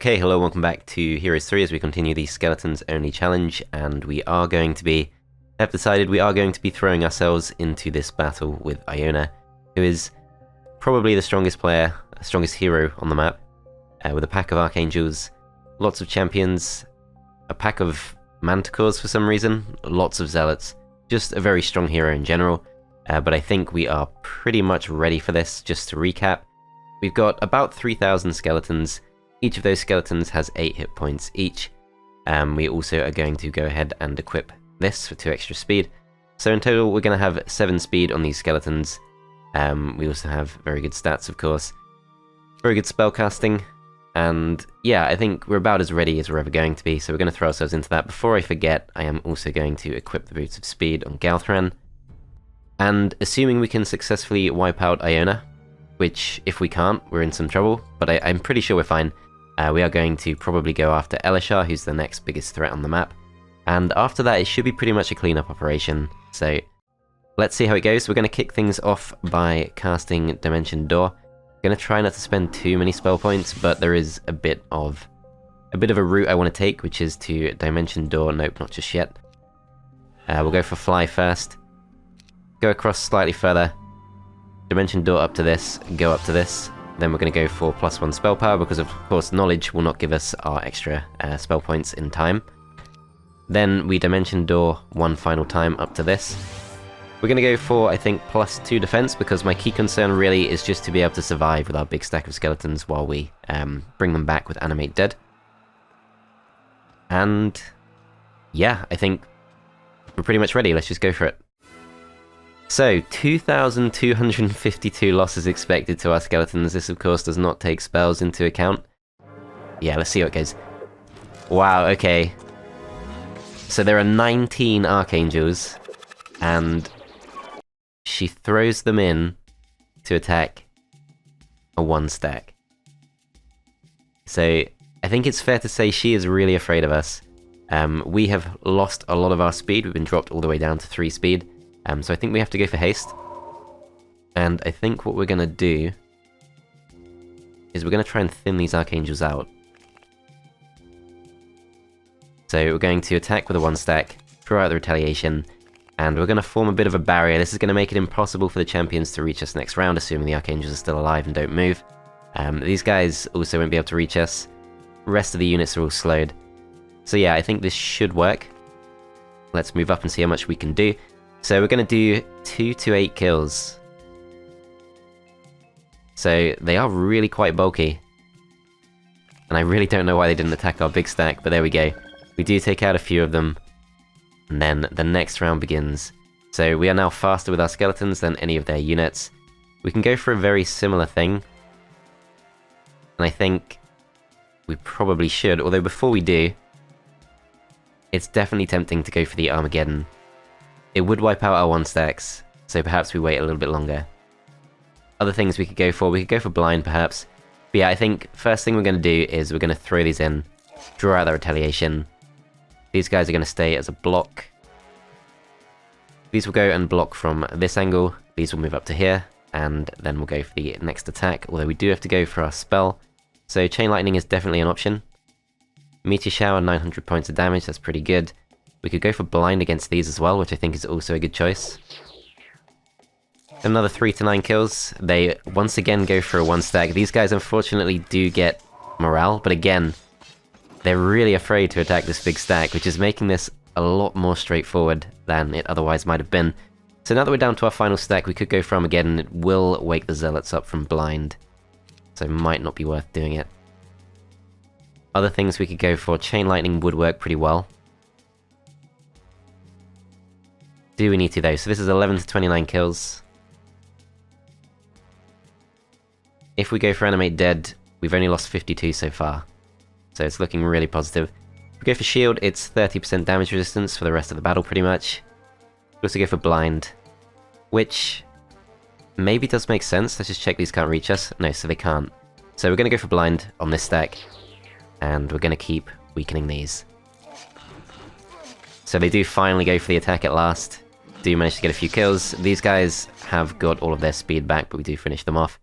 Okay, hello, welcome back to Heroes 3 as we continue the Skeletons Only Challenge, and have decided we are going to be throwing ourselves into this battle with Iona, who is probably the strongest player, strongest hero on the map, with a pack of Archangels, lots of champions, a pack of Manticores for some reason, lots of Zealots, just a very strong hero in general, but I think we are pretty much ready for this. Just to recap, we've got about 3,000 skeletons. Each of those skeletons has 8 hit points each. We also are going to go ahead and equip this for 2 extra speed. So in total, we're going to have 7 speed on these skeletons. We also have very good stats, of course. Very good spellcasting. And yeah, I think we're about as ready as we're ever going to be. So we're going to throw ourselves into that. Before I forget, I am also going to equip the Boots of Speed on Galthran. And assuming we can successfully wipe out Iona, which if we can't, we're in some trouble. But I'm pretty sure we're fine. We are going to probably go after Elishar, who's the next biggest threat on the map. And after that, it should be pretty much a cleanup operation. So let's see how it goes. We're going to kick things off by casting Dimension Door. Going to try not to spend too many spell points, but there is a bit of a route I want to take, which is to Dimension Door. Nope, not just yet. We'll go for Fly first. Go across slightly further. Dimension Door up to this. Go up to this. Then we're going to go for +1 spell power, because of course Knowledge will not give us our extra spell points in time. Then we Dimension Door one final time up to this. We're going to go for, I think, +2 defense, because my key concern really is just to be able to survive with our big stack of skeletons while we bring them back with Animate Dead. And yeah, I think we're pretty much ready. Let's just go for it. So, 2,252 losses expected to our skeletons. This, of course, does not take spells into account. Yeah, let's see how it goes. Wow, okay. So there are 19 Archangels, and she throws them in to attack a 1-stack. So, I think it's fair to say she is really afraid of us. We have lost a lot of our speed. We've been dropped all the way down to 3 speed. So I think we have to go for haste. And I think what we're going to do is we're going to try and thin these Archangels out. So we're going to attack with a 1-stack, throw out the retaliation, and we're going to form a bit of a barrier. This is going to make it impossible for the champions to reach us next round, assuming the Archangels are still alive and don't move. These guys also won't be able to reach us. The rest of the units are all slowed. So yeah, I think this should work. Let's move up and see how much we can do. So we're going to do 2 to 8 kills. So they are really quite bulky. And I really don't know why they didn't attack our big stack, but there we go. We do take out a few of them. And then the next round begins. So we are now faster with our skeletons than any of their units. We can go for a very similar thing. And I think we probably should, although before we do, it's definitely tempting to go for the Armageddon. It would wipe out our 1-stacks, so perhaps we wait a little bit longer. Other things we could go for Blind perhaps. But yeah, I think first thing we're going to do is we're going to throw these in, draw out the retaliation. These guys are going to stay as a block. These will go and block from this angle, these will move up to here, and then we'll go for the next attack, although we do have to go for our spell. So Chain Lightning is definitely an option. Meteor Shower, 900 points of damage, that's pretty good. We could go for Blind against these as well, which I think is also a good choice. Another 3 to 9 kills. They once again go for a 1-stack. These guys unfortunately do get morale, but again, they're really afraid to attack this big stack, which is making this a lot more straightforward than it otherwise might have been. So now that we're down to our final stack, we could go for Armageddon. It will wake the Zealots up from Blind, so it might not be worth doing it. Other things we could go for, Chain Lightning would work pretty well. Do we need to though? So this is 11 to 29 kills. If we go for Animate Dead, we've only lost 52 so far. So it's looking really positive. If we go for Shield, it's 30% damage resistance for the rest of the battle pretty much. We also go for Blind, which maybe does make sense. Let's just check these can't reach us. No, so they can't. So we're going to go for Blind on this stack, and we're going to keep weakening these. So they do finally go for the attack at last. Do manage to get a few kills. These guys have got all of their speed back, but we do finish them off.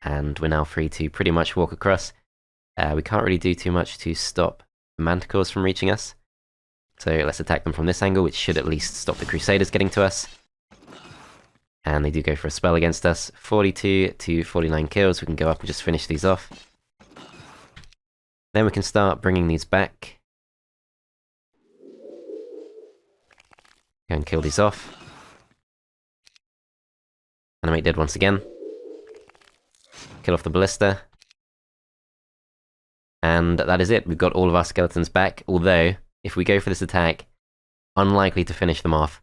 And we're now free to pretty much walk across. We can't really do too much to stop the manticores from reaching us. So let's attack them from this angle, which should at least stop the Crusaders getting to us. And they do go for a spell against us. 42 to 49 kills. We can go up and just finish these off. Then we can start bringing these back. Go and kill these off. Animate dead once again. Kill off the ballista. And that is it. We've got all of our skeletons back, although, if we go for this attack, unlikely to finish them off.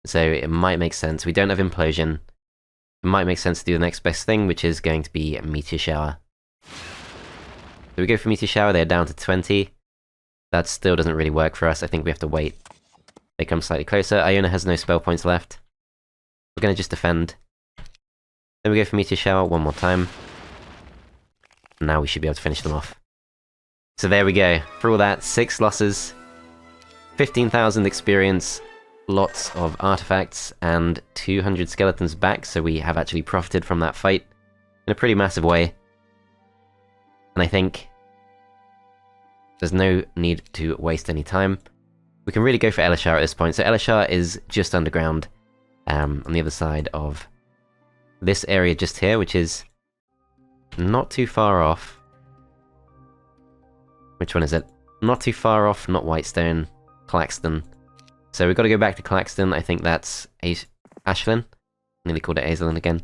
So it might make sense. We don't have implosion. It might make sense to do the next best thing, which is going to be a meteor shower. So we go for meteor shower, they're down to 20. That still doesn't really work for us. I think we have to wait. They come slightly closer. Iona has no spell points left. We're going to just defend. Then we go for meteor shower one more time. Now we should be able to finish them off. So there we go. For all that, 6 losses, 15,000 experience, lots of artifacts, and 200 skeletons back, so we have actually profited from that fight in a pretty massive way. And I think there's no need to waste any time. We can really go for Elishar at this point. So Elishar is just underground, on the other side of this area just here, which is not too far off. Which one is it? Not too far off, not Whitestone, Claxton. So we've got to go back to Claxton. I think that's Ashlyn. Nearly called it Azelin again.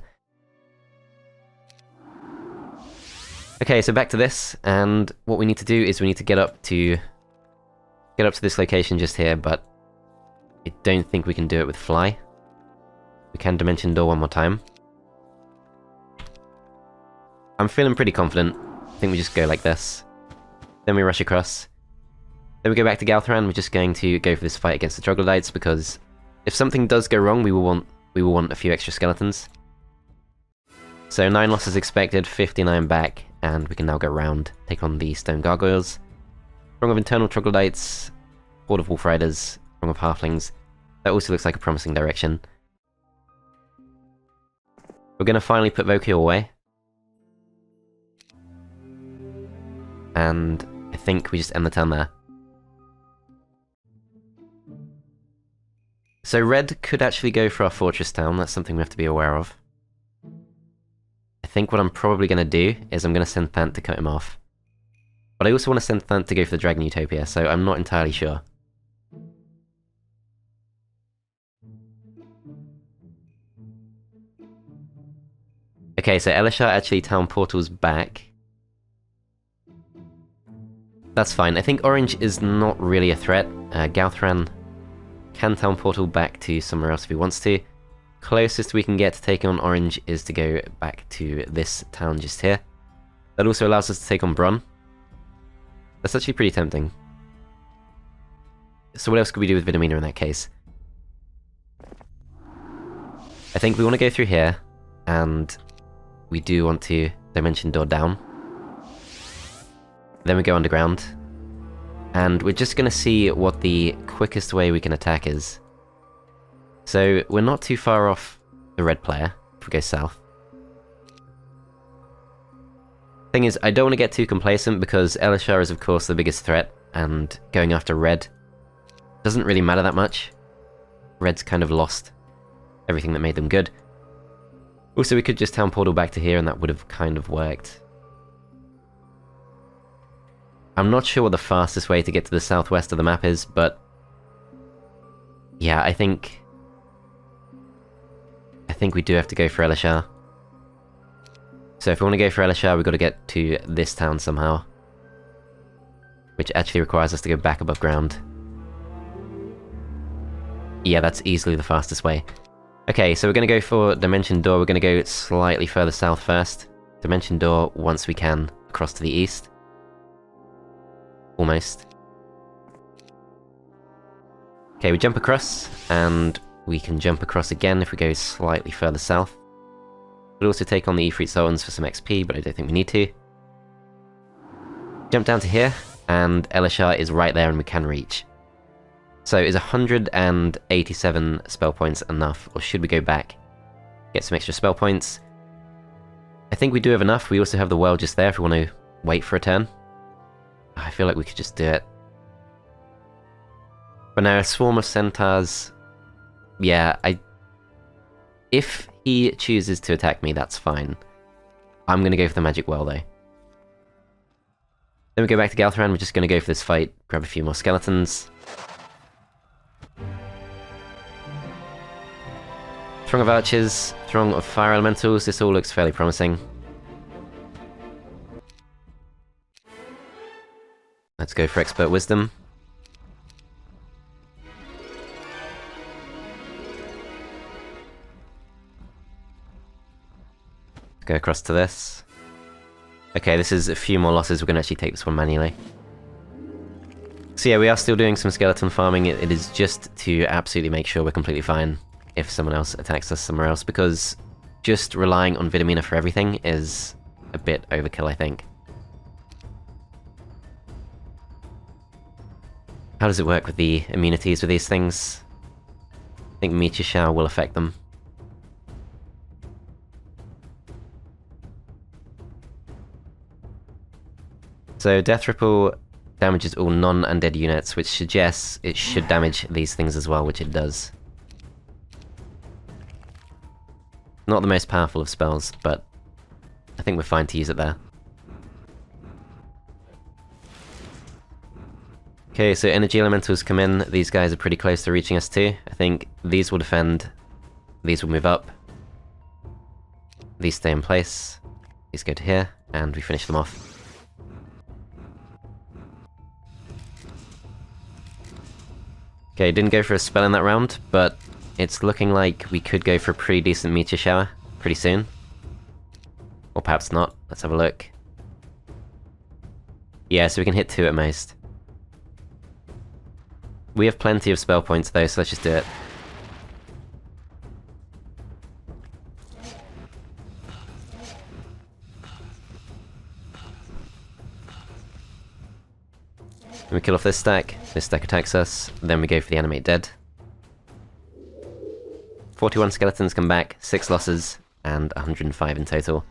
Okay, so back to this, and what we need to do is we need to get up to this location just here, but I don't think we can do it with fly. We can dimension door one more time. I'm feeling pretty confident. I think we just go like this. Then we rush across. Then we go back to Galtheran. We're just going to go for this fight against the Troglodytes, because if something does go wrong, we will want a few extra skeletons. So 9 losses expected, 59 back, and we can now go round, take on the Stone Gargoyles. Throng of Internal Troglodytes, Horde of Wolf Riders, Throng of Halflings. That also looks like a promising direction. We're going to finally put Vokio away. And I think we just end the turn there. So red could actually go for our fortress town. That's something we have to be aware of. I think what I'm probably going to do is I'm going to send Thant to cut him off. But I also want to send Thant to go for the Dragon Utopia, so I'm not entirely sure. Okay, so Elishar actually town portals back. That's fine. I think orange is not really a threat. Galthran can town portal back to somewhere else if he wants to. Closest we can get to taking on orange is to go back to this town just here. That also allows us to take on Bron. That's actually pretty tempting. So what else could we do with Vidomina in that case? I think we want to go through here, and we do want to dimension door down. Then we go underground, and we're just going to see what the quickest way we can attack is. So we're not too far off the red player if we go south. Thing is, I don't want to get too complacent because Elishar is of course the biggest threat, and going after red doesn't really matter that much. Red's kind of lost everything that made them good. Also, we could just town portal back to here and that would have kind of worked. I'm not sure what the fastest way to get to the southwest of the map is, but yeah, I think we do have to go for Elishar. So if we want to go for Elishar, we've got to get to this town somehow, which actually requires us to go back above ground. Yeah, that's easily the fastest way. Okay, so we're going to go for Dimension Door. We're going to go slightly further south first. Dimension Door once we can across to the east. Almost. Okay, we jump across, and we can jump across again if we go slightly further south. We'll also take on the Ifrit Sultans for some XP, but I don't think we need to. Jump down to here, and Elishar is right there and we can reach. So is 187 spell points enough, or should we go back? Get some extra spell points. I think we do have enough. We also have the well just there if we want to wait for a turn. I feel like we could just do it. But now, a swarm of centaurs... Yeah, if he chooses to attack me, that's fine. I'm gonna go for the magic well, though. Then we go back to Galtharan, we're just gonna go for this fight, grab a few more skeletons. Throng of archers, throng of fire elementals, this all looks fairly promising. Let's go for expert wisdom. Go across to this. Okay, this is a few more losses, we're going to actually take this one manually. So yeah, we are still doing some skeleton farming, it is just to absolutely make sure we're completely fine if someone else attacks us somewhere else, because just relying on Vidomina for everything is a bit overkill, I think. How does it work with the immunities with these things? I think Meteor Shower will affect them. So Death Ripple damages all non-undead units, which suggests it should damage these things as well, which it does. Not the most powerful of spells, but I think we're fine to use it there. Okay, so energy elementals come in. These guys are pretty close to reaching us too. I think these will defend, these will move up, these stay in place, these go to here, and we finish them off. Okay, didn't go for a spell in that round, but it's looking like we could go for a pretty decent Meteor Shower pretty soon. Or perhaps not. Let's have a look. Yeah, so we can hit 2 at most. We have plenty of spell points though, so let's just do it. We kill off this stack attacks us, then we go for the Animate Dead. 41 skeletons come back, 6 losses, and 105 in total.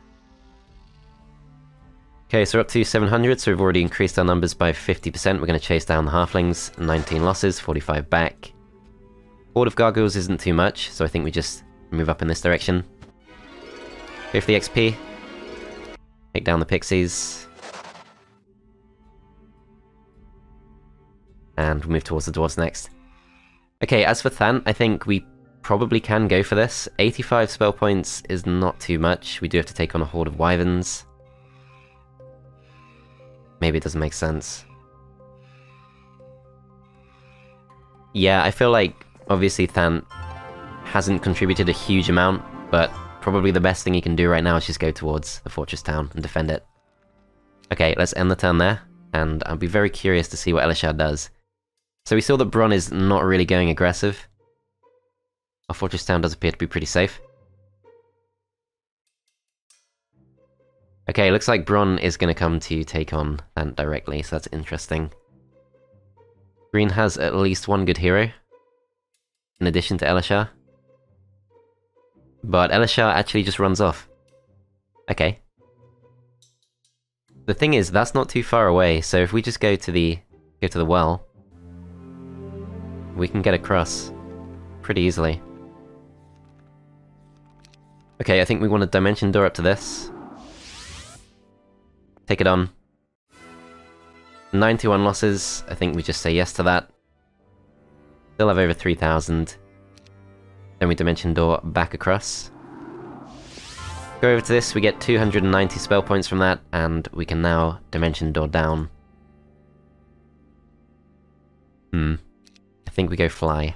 Okay, so we're up to 700, so we've already increased our numbers by 50%. We're going to chase down the halflings, 19 losses, 45 back. Horde of Gargoyles isn't too much, so I think we just move up in this direction. Go for the XP. Take down the pixies. And we'll move towards the dwarves next. Okay, as for Thant, I think we probably can go for this. 85 spell points is not too much. We do have to take on a horde of wyverns. Maybe it doesn't make sense. Yeah, I feel like, obviously Thant hasn't contributed a huge amount, but probably the best thing he can do right now is just go towards the fortress town and defend it. Okay, let's end the turn there, and I'll be very curious to see what Elishar does. So we saw that Bronn is not really going aggressive. Our fortress town does appear to be pretty safe. Okay, looks like Bronn is going to come to take on Thant directly, so that's interesting. Green has at least one good hero, in addition to Elishar. But Elishar actually just runs off. Okay. The thing is, that's not too far away, so if we just go to the well, we can get across pretty easily. Okay, I think we want a dimension door up to this. Take it on. 91 losses, I think we just say yes to that. Still have over 3,000. Then we dimension door back across. Go over to this, we get 290 spell points from that, and we can now dimension door down. I think we go fly.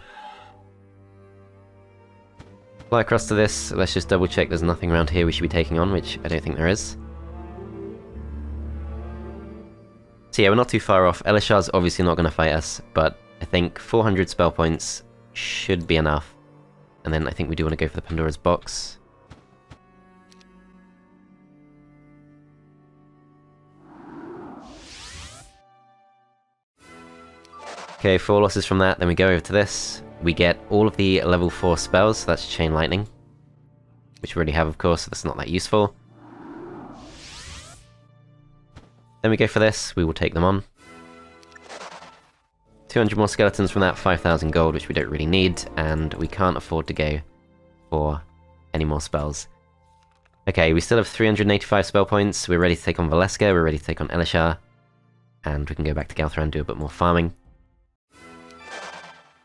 Fly across to this, let's just double check there's nothing around here we should be taking on, which I don't think there is. So yeah, we're not too far off. Elishar's obviously not going to fight us, but I think 400 spell points should be enough. And then I think we do want to go for the Pandora's box. Okay, 4 losses from that, then we go over to this. We get all of the level 4 spells, so that's Chain Lightning. Which we already have, of course, so that's not that useful. Then we go for this, we will take them on. 200 more skeletons from that, 5,000 gold, which we don't really need, and we can't afford to go for any more spells. Okay, we still have 385 spell points, we're ready to take on Valeska, we're ready to take on Elishar, and we can go back to Galthran and do a bit more farming.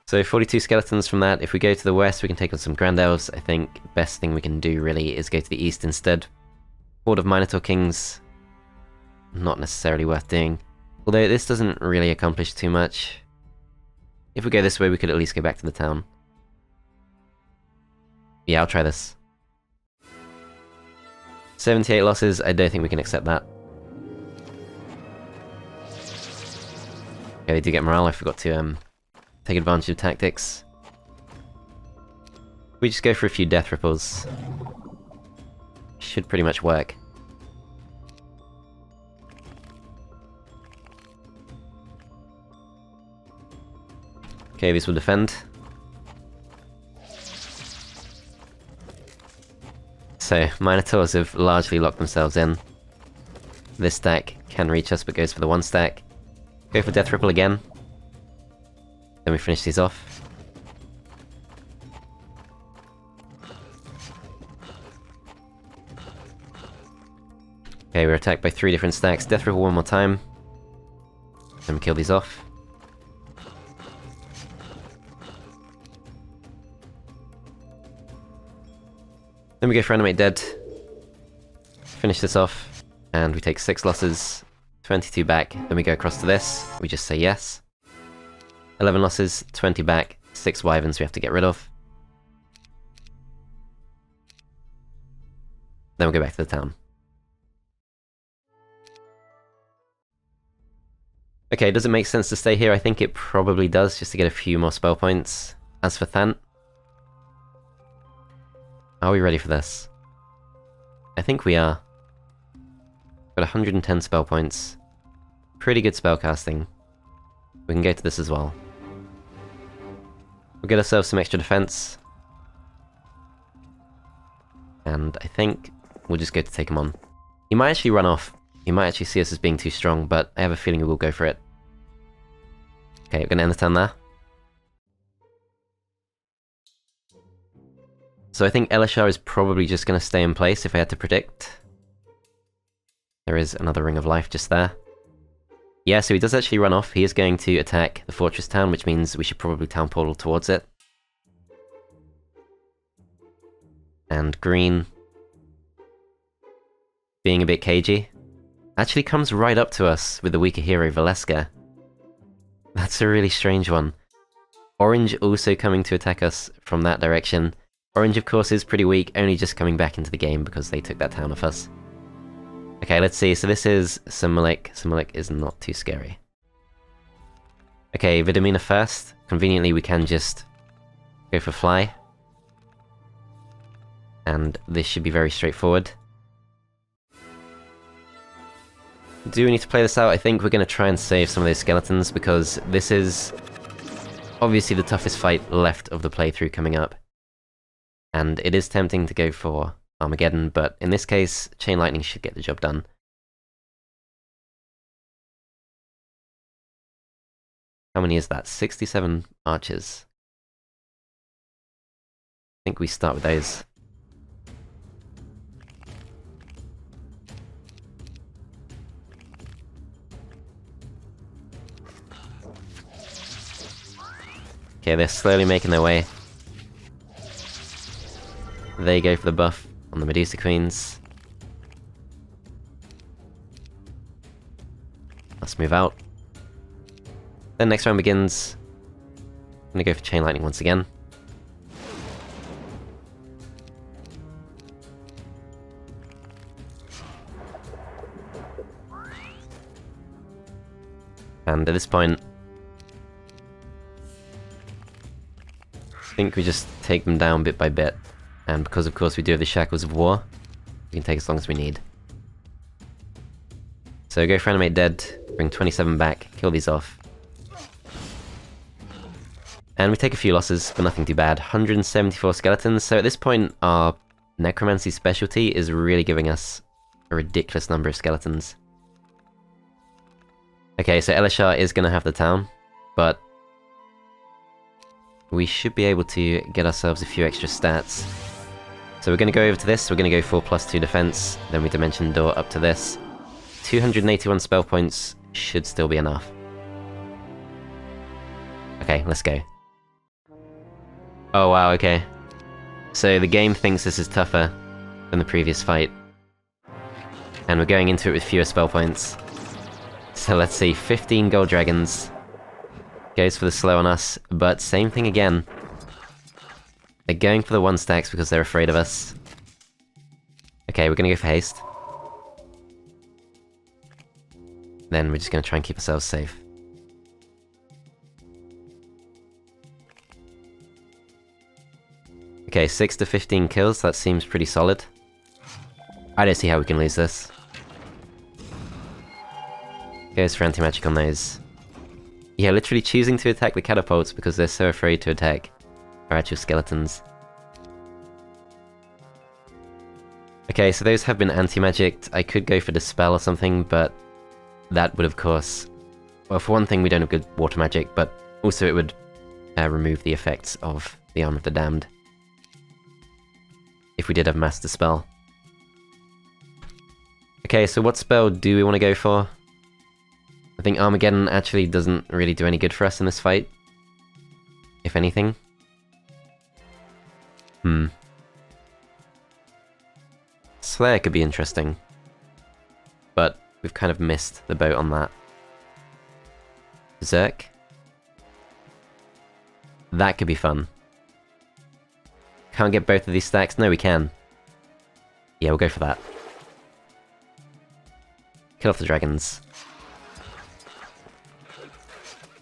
So 42 skeletons from that. If we go to the west, we can take on some Grand Elves. I think best thing we can do really is go to the east instead. Horde of Minotaur Kings, not necessarily worth doing. Although this doesn't really accomplish too much. If we go this way, we could at least go back to the town. Yeah, I'll try this. 78 losses, I don't think we can accept that. Okay, they do get morale, I forgot to take advantage of tactics. We just go for a few death ripples. Should pretty much work. Okay, these will defend. So, Minotaurs have largely locked themselves in. This stack can reach us, but goes for the one stack. Go for Death Ripple again. Then we finish these off. Okay, we're attacked by 3 different stacks. Death Ripple one more time. Then we kill these off. Then we go for Animate Dead. Finish this off. And we take 6 losses. 22 back. Then we go across to this. We just say yes. 11 losses, 20 back, 6 wyverns we have to get rid of. Then we'll go back to the town. Okay, does it make sense to stay here? I think it probably does, just to get a few more spell points. As for Thant, are we ready for this? I think we are. Got 110 spell points. Pretty good spell casting. We can go to this as well. We'll get ourselves some extra defense. And I think we'll just go to take him on. He might actually run off. He might actually see us as being too strong, but I have a feeling we will go for it. Okay, we're going to end the turn there. So I think Elishar is probably just going to stay in place if I had to predict. There is another Ring of Life just there. Yeah, so he does actually run off. He is going to attack the fortress town, which means we should probably town portal towards it. And green, being a bit cagey, actually comes right up to us with the weaker hero, Valeska. That's a really strange one. Orange also coming to attack us from that direction. Orange, of course, is pretty weak, only just coming back into the game because they took that town off us. Okay, let's see. So this is Similik. Similik is not too scary. Okay, Vidomina first. Conveniently, we can just go for Fly. And this should be very straightforward. Do we need to play this out? I think we're going to try and save some of those skeletons, because this is obviously the toughest fight left of the playthrough coming up. And it is tempting to go for Armageddon, but in this case, Chain Lightning should get the job done. How many is that? 67 archers. I think we start with those. Okay, they're slowly making their way. They go for the buff on the Medusa Queens. Let's move out. Then next round begins. I'm gonna go for Chain Lightning once again. And at this point, I think we just take them down bit by bit. And because of course we do have the Shackles of War, we can take as long as we need. So go for Animate Dead, bring 27 back, kill these off. And we take a few losses, but nothing too bad. 174 skeletons, so at this point our Necromancy specialty is really giving us a ridiculous number of skeletons. Okay, so Elishar is going to have the town, but we should be able to get ourselves a few extra stats. So we're going to go over to this, we're going to go 4+2 defense, then we dimension door up to this. 281 spell points should still be enough. Okay, let's go. Oh wow, okay. So the game thinks this is tougher than the previous fight. And we're going into it with fewer spell points. So let's see, 15 gold dragons. Goes for the slow on us, but same thing again. They're going for the 1 stacks because they're afraid of us. Okay, we're gonna go for haste. Then we're just gonna try and keep ourselves safe. Okay, 6 to 15 kills, that seems pretty solid. I don't see how we can lose this. Goes for anti-magic on those. Yeah, literally choosing to attack the catapults because they're so afraid to attack our actual skeletons. Okay, so those have been anti-magicked. I could go for Dispel or something, but that would of course... Well, for one thing, we don't have good water magic, but also it would remove the effects of the Arm of the Damned. If we did have Mass Dispel. Okay, so what spell do we want to go for? I think Armageddon actually doesn't really do any good for us in this fight. If anything. Slayer could be interesting. But we've kind of missed the boat on that. Berserk. That could be fun. Can't get both of these stacks? No, we can. Yeah, we'll go for that. Kill off the dragons.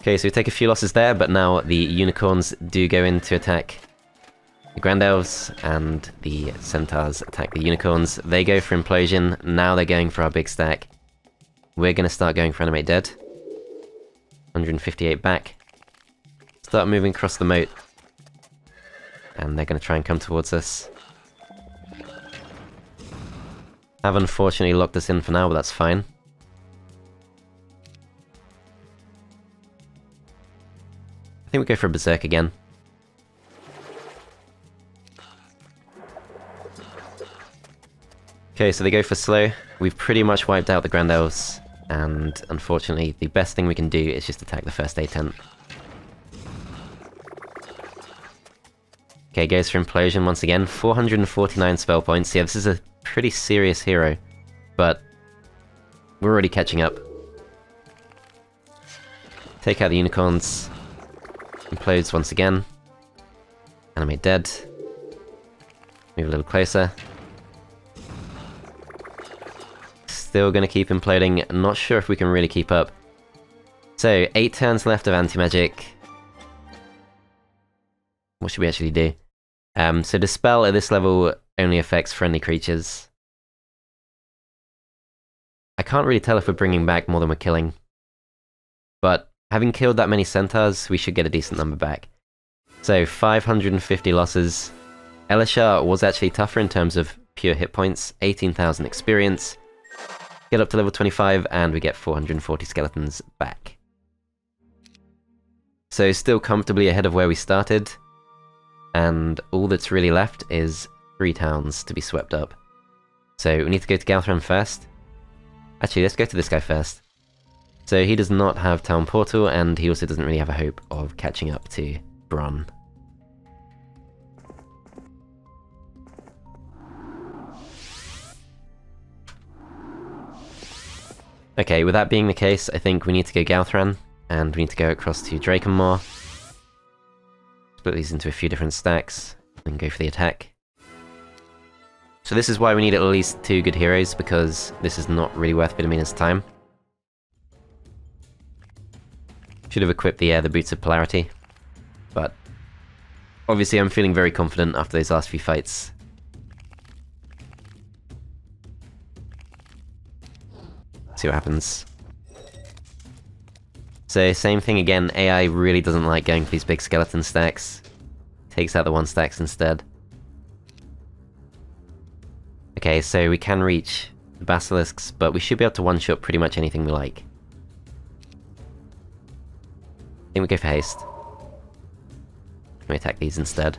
Okay, so we take a few losses there, but now the unicorns do go in to attack the Grand Elves, and the Centaurs attack the unicorns. They go for Implosion, now they're going for our big stack. We're gonna start going for Animate Dead. 158 back. Start moving across the moat. And they're gonna try and come towards us. Have unfortunately locked us in for now, but that's fine. I think we go for a Berserk again. Okay, so they go for slow. We've pretty much wiped out the Grand Elves, and unfortunately the best thing we can do is just attack the first aid tent. Okay, goes for Implosion once again. 449 spell points. Yeah, this is a pretty serious hero, but we're already catching up. Take out the unicorns. Implodes once again. Animate Dead. Move a little closer. Still gonna keep imploding. Not sure if we can really keep up. So, 8 turns left of anti-magic. What should we actually do? So Dispel at this level only affects friendly creatures. I can't really tell if we're bringing back more than we're killing. But having killed that many centaurs, we should get a decent number back. So 550 losses. Elishar was actually tougher in terms of pure hit points. 18,000 experience. Get up to level 25 and we get 440 skeletons back. So still comfortably ahead of where we started. And all that's really left is 3 towns to be swept up. So we need to go to Galthran first. Actually, let's go to this guy first. So he does not have Town Portal, and he also doesn't really have a hope of catching up to Bronn. Okay, with that being the case, I think we need to go Galthran, and we need to go across to Drakenmore. Split these into a few different stacks, and go for the attack. So this is why we need at least 2 good heroes, because this is not really worth Vidomina's time. Should have equipped the Boots of Polarity, but obviously I'm feeling very confident after those last few fights. See what happens. So same thing again, AI really doesn't like going for these big skeleton stacks. Takes out the 1 stacks instead. Okay, so we can reach the basilisks, but we should be able to one-shot pretty much anything we like. I think we go for haste. We attack these instead.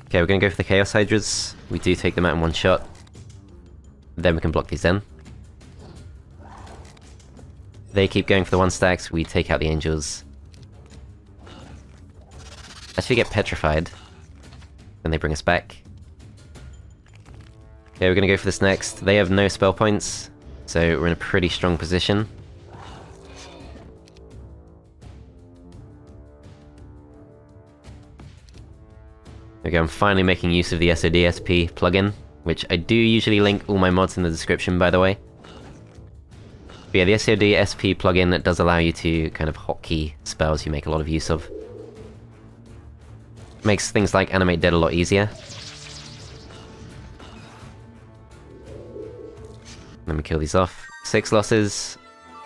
Okay, we're gonna go for the Chaos Hydras. We do take them out in one shot. Then we can block these in. They keep going for the 1-stacks, we take out the Angels. Actually get petrified. Then they bring us back. Okay, we're gonna go for this next. They have no spell points, so we're in a pretty strong position. Okay, I'm finally making use of the SOD-SP plugin, which I do usually link all my mods in the description, by the way. But yeah, the SOD-SP plugin does allow you to kind of hotkey spells you make a lot of use of. Makes things like Animate Dead a lot easier. Let me kill these off. 6 losses,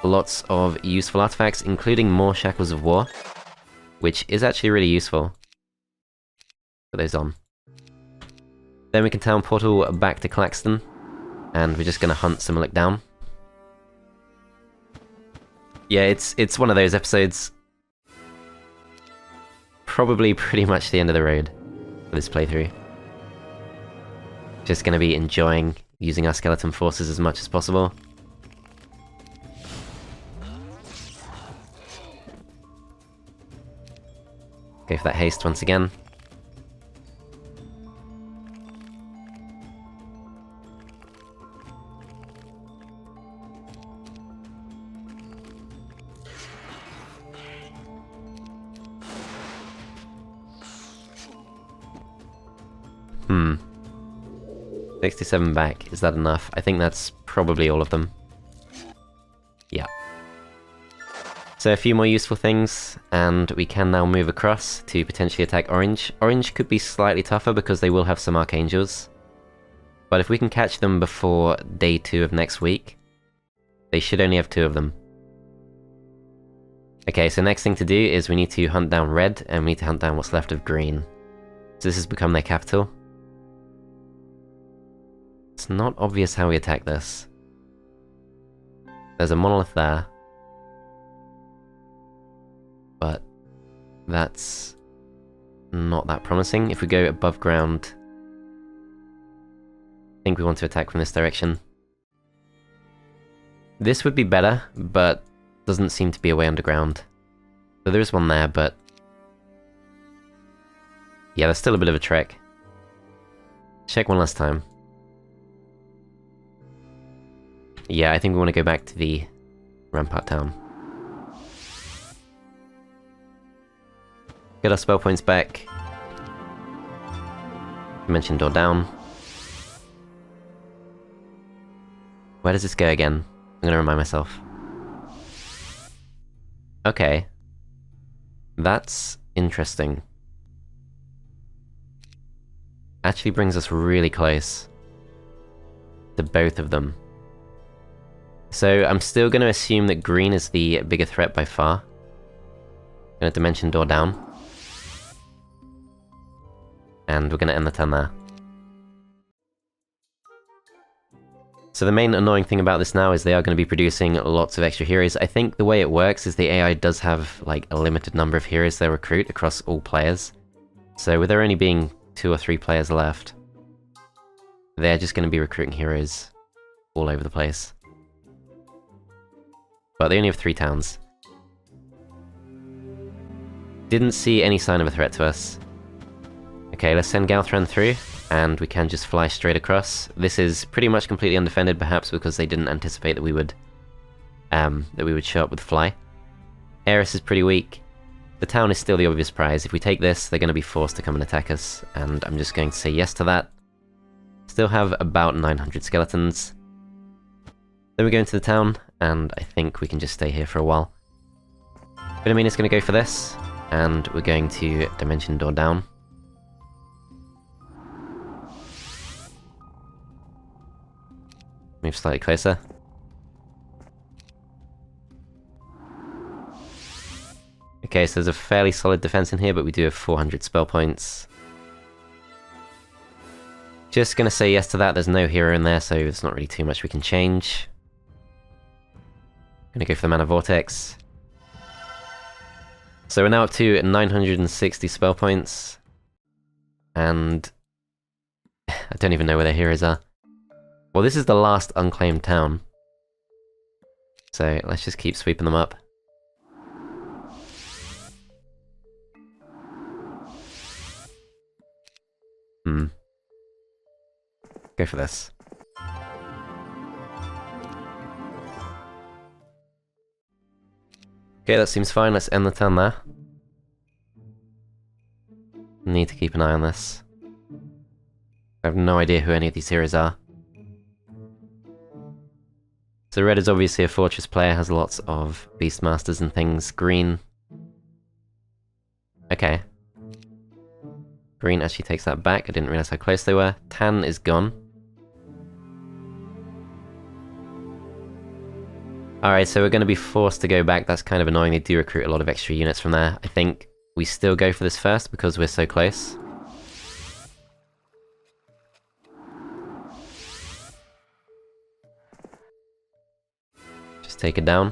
lots of useful artifacts, including more Shackles of War, which is actually really useful. Put those on. Then we can town portal back to Claxton, and we're just gonna hunt Similik down. Yeah, it's one of those episodes. Probably pretty much the end of the road for this playthrough. Just gonna be enjoying using our skeleton forces as much as possible. Go for that haste once again. Hmm. 67 back, is that enough? I think that's probably all of them. Yeah. So a few more useful things, and we can now move across to potentially attack Orange. Orange could be slightly tougher because they will have some Archangels. But if we can catch them before day 2 of next week, they should only have 2 of them. Okay, so next thing to do is we need to hunt down Red, and we need to hunt down what's left of Green. So this has become their capital. It's not obvious how we attack this. There's a monolith there. But that's not that promising. If we go above ground, I think we want to attack from this direction. This would be better, but doesn't seem to be a way underground. So there is one there, but yeah, there's still a bit of a trek. Check one last time. Yeah, I think we want to go back to the Rampart Town. Get our spell points back. Dimension door down. Where does this go again? I'm gonna remind myself. Okay. That's interesting. Actually brings us really close to both of them. So I'm still going to assume that green is the bigger threat by far. Gonna dimension door down. And we're gonna end the turn there. So the main annoying thing about this now is they are going to be producing lots of extra heroes. I think the way it works is the AI does have like a limited number of heroes they recruit across all players. So with there only being 2 or 3 players left, they're just going to be recruiting heroes all over the place. But they only have 3 towns. Didn't see any sign of a threat to us. Okay, let's send Galthran through, and we can just fly straight across. This is pretty much completely undefended, perhaps because they didn't anticipate that we would show up with fly. Eris is pretty weak. The town is still the obvious prize. If we take this, they're going to be forced to come and attack us, and I'm just going to say yes to that. Still have about 900 skeletons. Then we go into the town, and I think we can just stay here for a while. Vidomina's going to go for this, and we're going to dimension door down. Move slightly closer. Okay, so there's a fairly solid defense in here, but we do have 400 spell points. Just gonna say yes to that. There's no hero in there, so there's not really too much we can change. Gonna go for the Mana Vortex. So we're now up to 960 spell points. And I don't even know where their heroes are. Well, this is the last unclaimed town. So let's just keep sweeping them up. Go for this. Okay, that seems fine. Let's end the turn there. Need to keep an eye on this. I have no idea who any of these heroes are. So red is obviously a fortress player, has lots of beastmasters and things. Green. Okay. Green actually takes that back. I didn't realize how close they were. Tan is gone. Alright, so we're going to be forced to go back. That's kind of annoying. They do recruit a lot of extra units from there. I think we still go for this first because we're so close. Just take it down.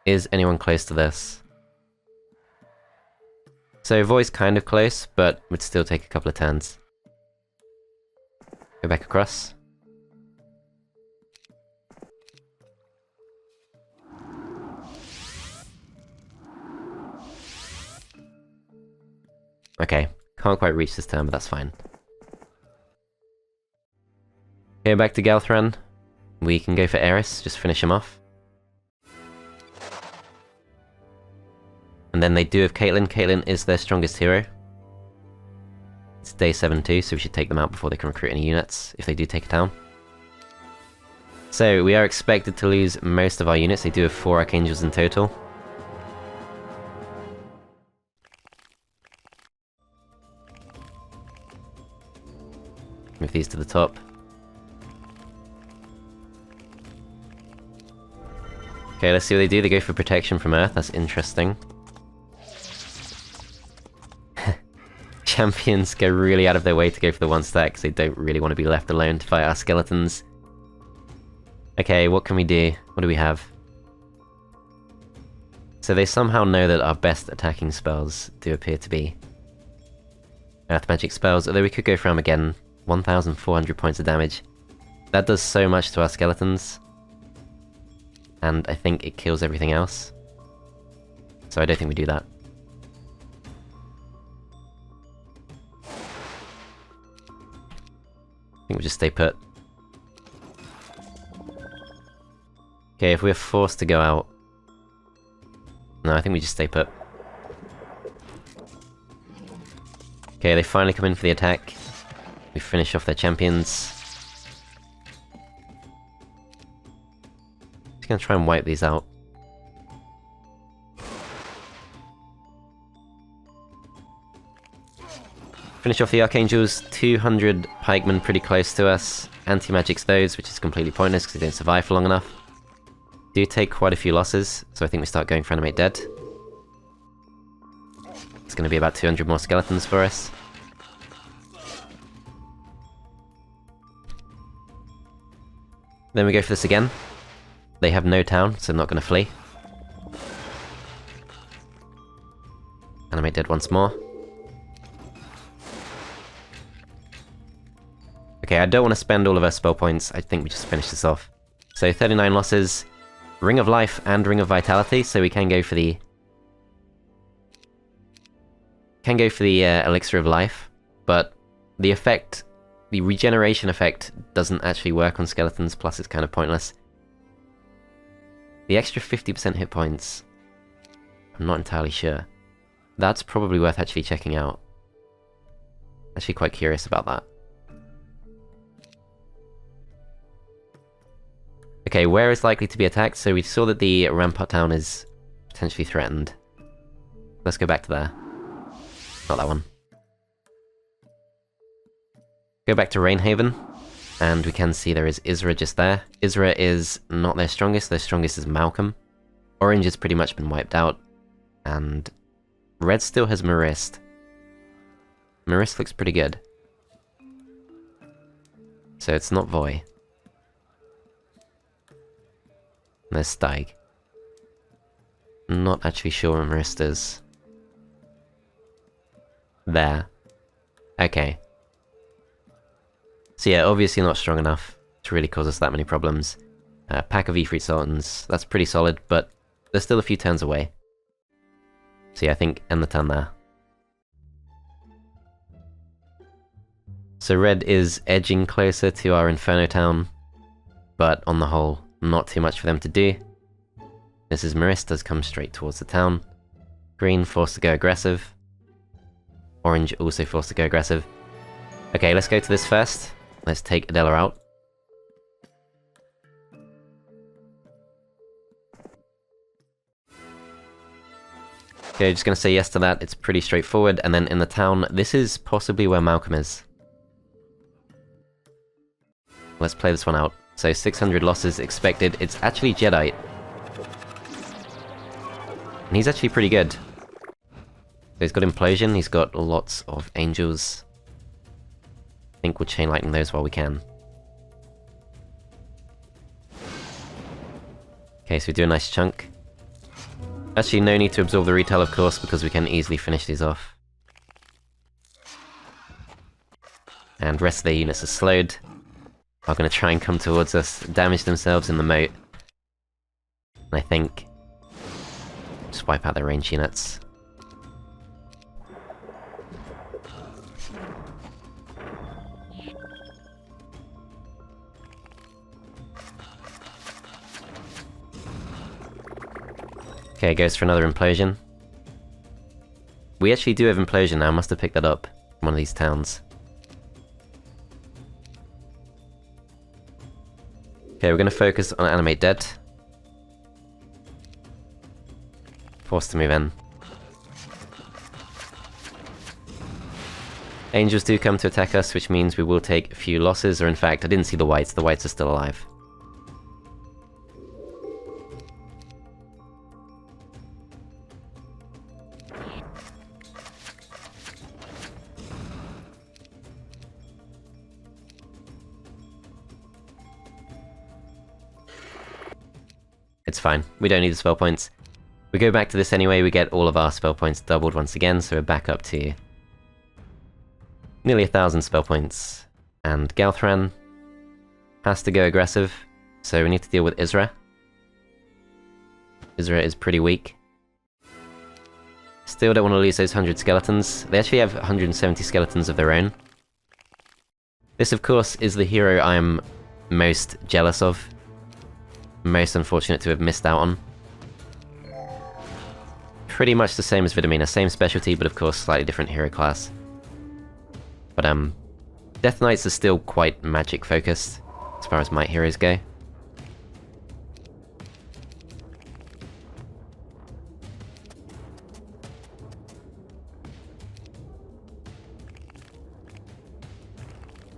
Is anyone close to this? So Void's kind of close, but would still take a couple of turns. Go back across. Okay, can't quite reach this turn, but that's fine. Okay, back to Galthran. We can go for Eris, just finish him off. And then they do have Caitlyn. Caitlyn is their strongest hero. It's day 7 too, so we should take them out before they can recruit any units, if they do take a town. So, we are expected to lose most of our units. They do have 4 Archangels in total. Move these to the top. Okay, let's see what they do. They go for protection from Earth. That's interesting. Champions go really out of their way to go for the 1 stack because they don't really want to be left alone to fight our skeletons. Okay, what can we do? What do we have? So they somehow know that our best attacking spells do appear to be Earth Magic spells, although we could go for Armageddon. 1,400 points of damage. That does so much to our skeletons. And I think it kills everything else. So I don't think we do that. I think we'll just stay put. Okay, if we're forced to go out... No, I think we just stay put. Okay, they finally come in for the attack. We finish off their champions. Just gonna try and wipe these out. Finish off the Archangels, 200 pikemen pretty close to us. Anti-magic's those, which is completely pointless because they don't survive for long enough. Do take quite a few losses, so I think we start going for Animate Dead. It's gonna be about 200 more skeletons for us. Then we go for this again. They have no town, so I'm not going to flee. Animate Dead once more. Okay, I don't want to spend all of our spell points. I think we just finish this off. So 39 losses, Ring of Life and Ring of Vitality, so we can go for the... Elixir of Life, but the effect... The regeneration effect doesn't actually work on skeletons, plus it's kind of pointless. The extra 50% hit points, I'm not entirely sure. That's probably worth actually checking out. Actually quite curious about that. Okay, where is likely to be attacked? So we saw that the Rampart Town is potentially threatened. Let's go back to there. Not that one. Go back to Rainhaven, and we can see there is Isra just there. Isra is not their strongest is Malcolm. Orange has pretty much been wiped out, and Red still has Marist. Marist looks pretty good. So it's not Voy. There's Steig. I'm not actually sure where Marist is. There. Okay. So yeah, obviously not strong enough to really cause us that many problems. Pack of Ifrit Sultans, that's pretty solid, but they're still a few turns away. So yeah, I think end the turn there. So red is edging closer to our Inferno Town, but on the whole, not too much for them to do. This is Marist does come straight towards the town. Green forced to go aggressive. Orange also forced to go aggressive. Okay, let's go to this first. Let's take Adela out. Okay, just gonna say yes to that, it's pretty straightforward, and then in the town, this is possibly where Malcolm is. Let's play this one out. So 600 losses expected, it's actually Jedi. And he's actually pretty good. So he's got Implosion, he's got lots of Angels. I think we'll Chain Lightning those while we can. Okay, so we do a nice chunk. Actually, no need to absorb the retail, of course, because we can easily finish these off. And rest of their units are slowed. Are going to try and come towards us, damage themselves in the moat. And I think... just wipe out their range units. Okay, goes for another Implosion. We actually do have Implosion now, must have picked that up from one of these towns. Okay, we're going to focus on Animate Dead. Forced to move in. Angels do come to attack us, which means we will take a few losses, or in fact, I didn't see the whites are still alive. It's fine, we don't need the spell points. We go back to this anyway, we get all of our spell points doubled once again, so we're back up to nearly 1,000 spell points. And Galthran has to go aggressive, so we need to deal with Isra. Isra is pretty weak. Still don't want to lose those 100 skeletons. They actually have 170 skeletons of their own. This, of course, is the hero I am most jealous of. Most unfortunate to have missed out on. Pretty much the same as Vidomina, same specialty, but of course slightly different hero class. But Death Knights are still quite magic focused, as far as might heroes go.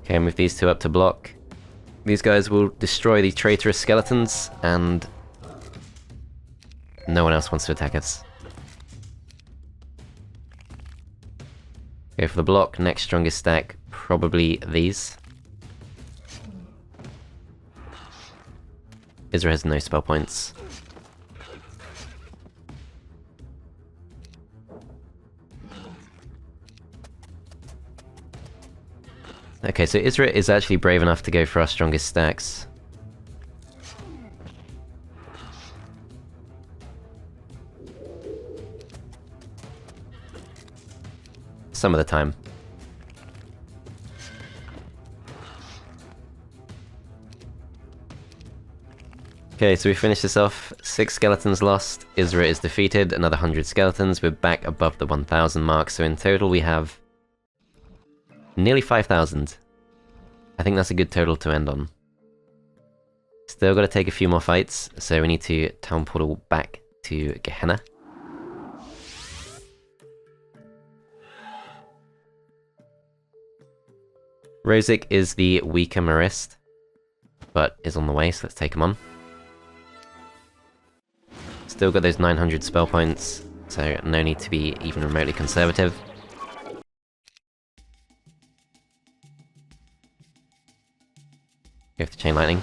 Okay, move these two up to block. These guys will destroy the traitorous skeletons, and no one else wants to attack us. Go for the block, next strongest stack, probably these. Isra has no spell points. Okay, so Isra is actually brave enough to go for our strongest stacks. Some of the time. Okay, so we finish this off. 6 skeletons lost. Isra is defeated. Another 100 skeletons. We're back above the 1,000 mark. So in total we have nearly 5,000. I think that's a good total to end on. Still got to take a few more fights. So we need to town portal back to Gehenna. Rosic is the weaker Marist, but is on the way, so let's take him on. Still got those 900 spell points, so no need to be even remotely conservative. Go for the chain lightning.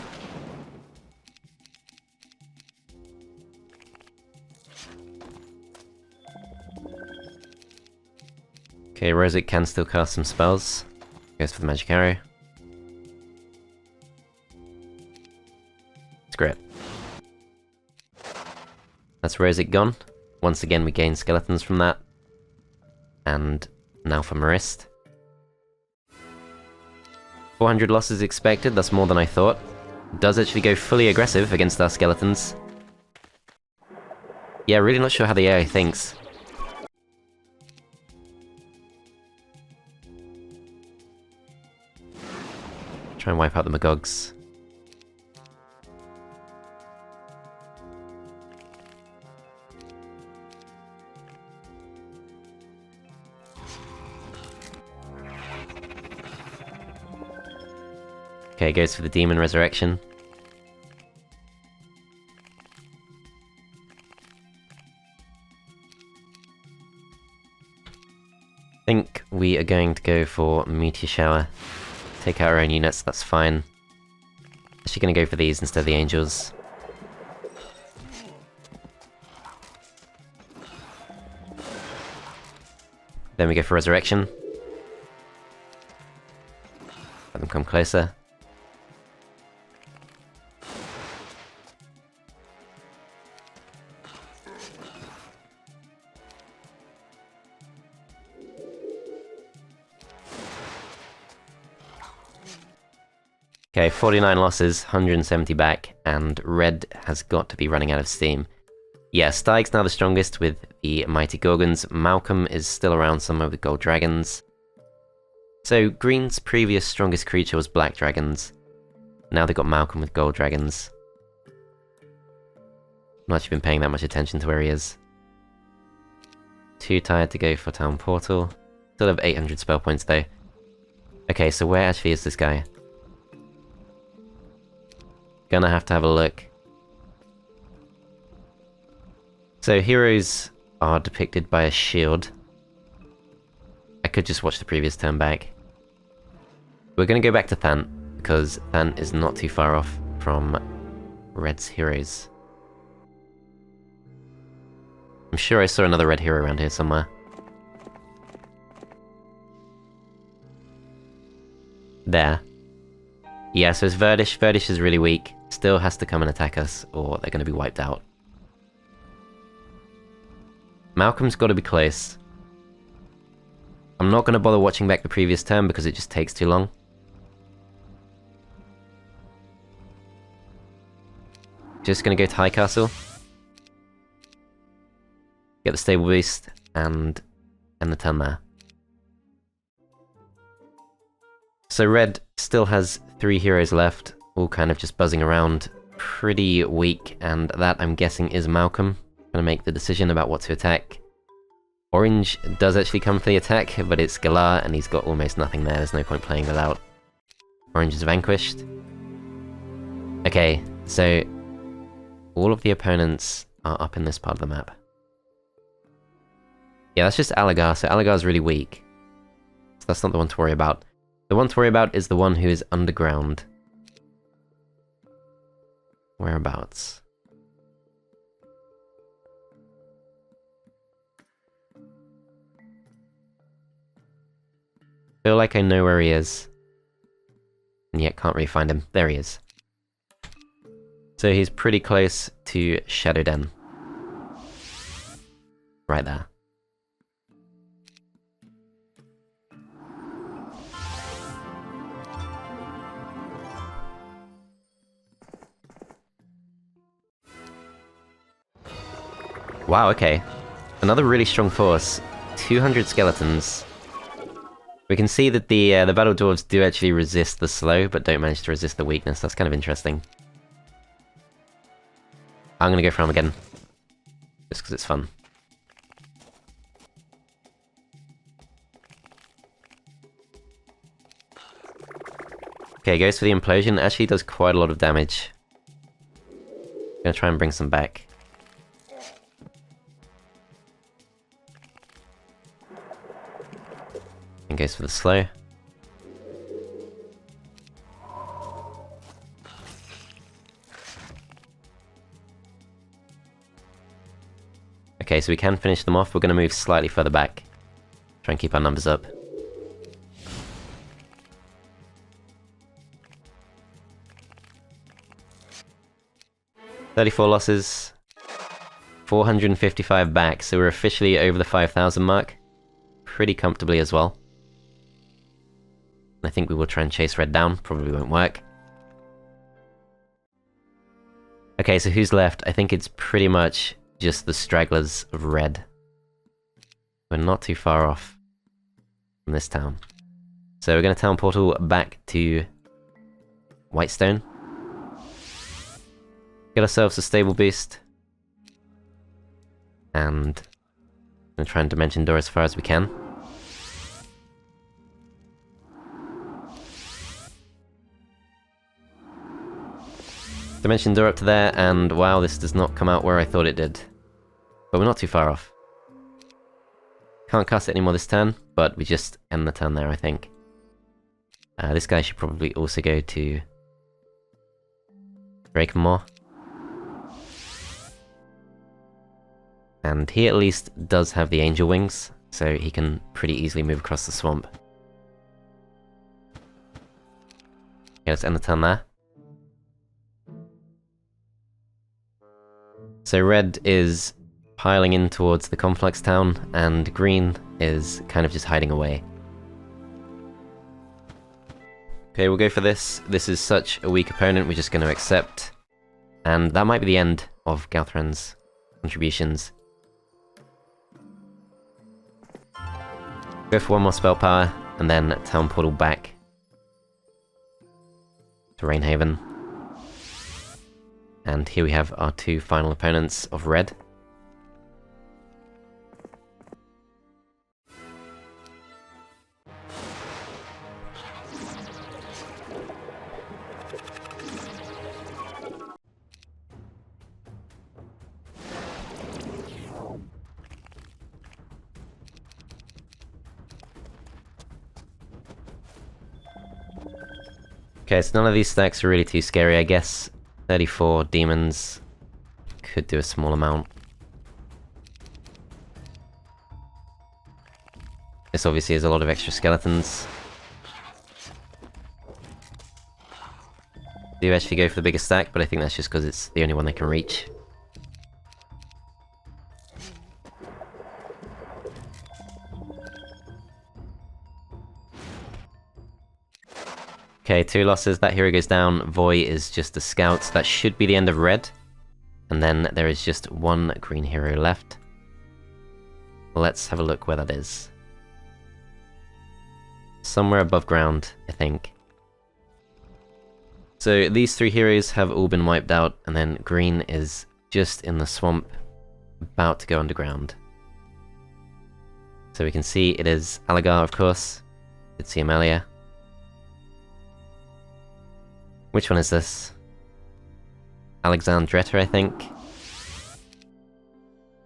Okay, Rosic can still cast some spells. Goes for the magic arrow. Screw it. That's Rosic gone. Once again we gain skeletons from that. And now for Marist. 400 losses expected, that's more than I thought. Does actually go fully aggressive against our skeletons. Yeah, really not sure how the AI thinks. Try and wipe out the Magogs. Okay, goes for the Demon Resurrection. I think we are going to go for Meteor Shower. Take out our own units, that's fine. Actually gonna go for these instead of the Angels. Then we go for Resurrection. Let them come closer. Okay, 49 losses, 170 back, and Red has got to be running out of steam. Yeah, Steig's now the strongest with the Mighty Gorgons. Malcolm is still around somewhere with Gold Dragons. So, Green's previous strongest creature was Black Dragons. Now they've got Malcolm with Gold Dragons. Not actually been paying that much attention to where he is. Too tired to go for Town Portal. Still have 800 spell points though. Okay, so where actually is this guy? Gonna have to have a look. So heroes are depicted by a shield. I could just watch the previous turn back. We're gonna go back to Thant, because Thant is not too far off from Red's heroes. I'm sure I saw another red hero around here somewhere. There. Yeah, so it's Verdish. Verdish is really weak. Still has to come and attack us, or they're going to be wiped out. Malcolm's got to be close. I'm not going to bother watching back the previous turn because it just takes too long. Just going to go to High Castle. Get the stable boost, and end the turn there. So Red still has 3 heroes left, all kind of just buzzing around, pretty weak, and that, I'm guessing, is Malcolm. Gonna make the decision about what to attack. Orange does actually come for the attack, but it's Galar, and he's got almost nothing there, there's no point playing that out. Orange is vanquished. Okay, so all of the opponents are up in this part of the map. Yeah, that's just Alagar, so Alagar's really weak. So that's not the one to worry about. The one to worry about is the one who is underground. Whereabouts? Feel like I know where he is. And yet can't really find him. There he is. So he's pretty close to Shadow Den. Right there. Wow, okay. Another really strong force. 200 skeletons. We can see that the Battle Dwarves do actually resist the slow, but don't manage to resist the weakness. That's kind of interesting. I'm gonna go for Armageddon. Just because it's fun. Okay, goes for the Implosion. Actually does quite a lot of damage. Gonna try and bring some back. And goes for the slow. Okay, so we can finish them off. We're going to move slightly further back. Try and keep our numbers up. $34 losses. 455 back, so we're officially over the 5,000 mark. Pretty comfortably as well. I think we will try and chase red down. Probably won't work. Okay, so who's left? I think it's pretty much just the stragglers of red. We're not too far off from this town. So we're going to town portal back to Whitestone. Get ourselves a stable boost. And I'm going to try and dimension door as far as we can. Dimension door up to there, and wow, this does not come out where I thought it did. But we're not too far off. Can't cast it anymore this turn, but we just end the turn there, I think. This guy should probably also go to Drakenmore. And he at least does have the angel wings, so he can pretty easily move across the swamp. Okay, let's end the turn there. So red is piling in towards the complex town, and green is kind of just hiding away. Okay, we'll go for this. This is such a weak opponent, we're just going to accept. And that might be the end of Galthran's contributions. Go for one more spell power, and then town portal back to Rainhaven. And here we have our two final opponents of red. Okay, so none of these stacks are really too scary, I guess. 34 demons could do a small amount. This obviously has a lot of extra skeletons. Do actually go for the biggest stack, but I think that's just because it's the only one they can reach. Okay, 2 losses, that hero goes down. Voy is just a scout, so that should be the end of red. And then there is just one green hero left. Let's have a look where that is. Somewhere above ground, I think. So these 3 heroes have all been wiped out, and then green is just in the swamp, about to go underground. So we can see it is Alagar, of course. You can see him earlier. Which one is this? Alexandretta, I think.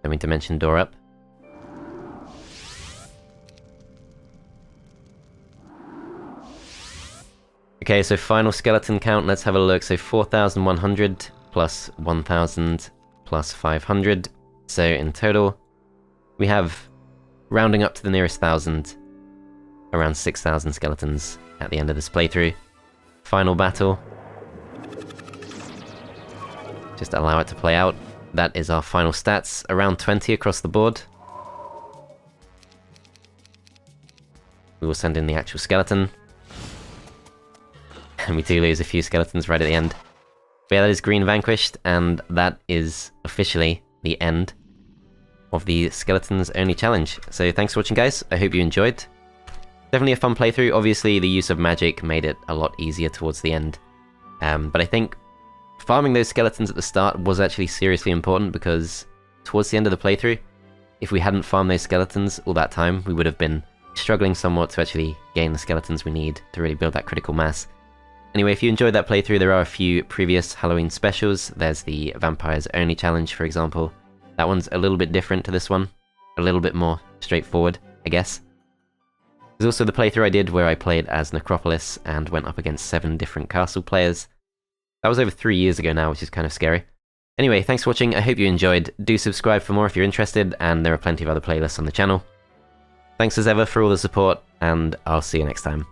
Let me dimension door up. Okay, so final skeleton count, let's have a look. So 4,100 plus 1,000 plus 500. So in total, we have, rounding up to the nearest 1,000, around 6,000 skeletons at the end of this playthrough. Final battle. Just allow it to play out. That is our final stats, around 20 across the board. We will send in the actual skeleton. And we do lose a few skeletons right at the end. But yeah, that is green vanquished, and that is officially the end of the Skeletons Only Challenge. So thanks for watching, guys. I hope you enjoyed. Definitely a fun playthrough. Obviously, the use of magic made it a lot easier towards the end. But I think farming those skeletons at the start was actually seriously important, because towards the end of the playthrough, if we hadn't farmed those skeletons all that time, we would have been struggling somewhat to actually gain the skeletons we need to really build that critical mass. Anyway, if you enjoyed that playthrough, there are a few previous Halloween specials. There's the Vampires Only Challenge, for example. That one's a little bit different to this one. A little bit more straightforward, I guess. There's also the playthrough I did where I played as Necropolis and went up against 7 different castle players. That was over 3 years ago now, which is kind of scary. Anyway, thanks for watching, I hope you enjoyed. Do subscribe for more if you're interested, and there are plenty of other playlists on the channel. Thanks as ever for all the support, and I'll see you next time.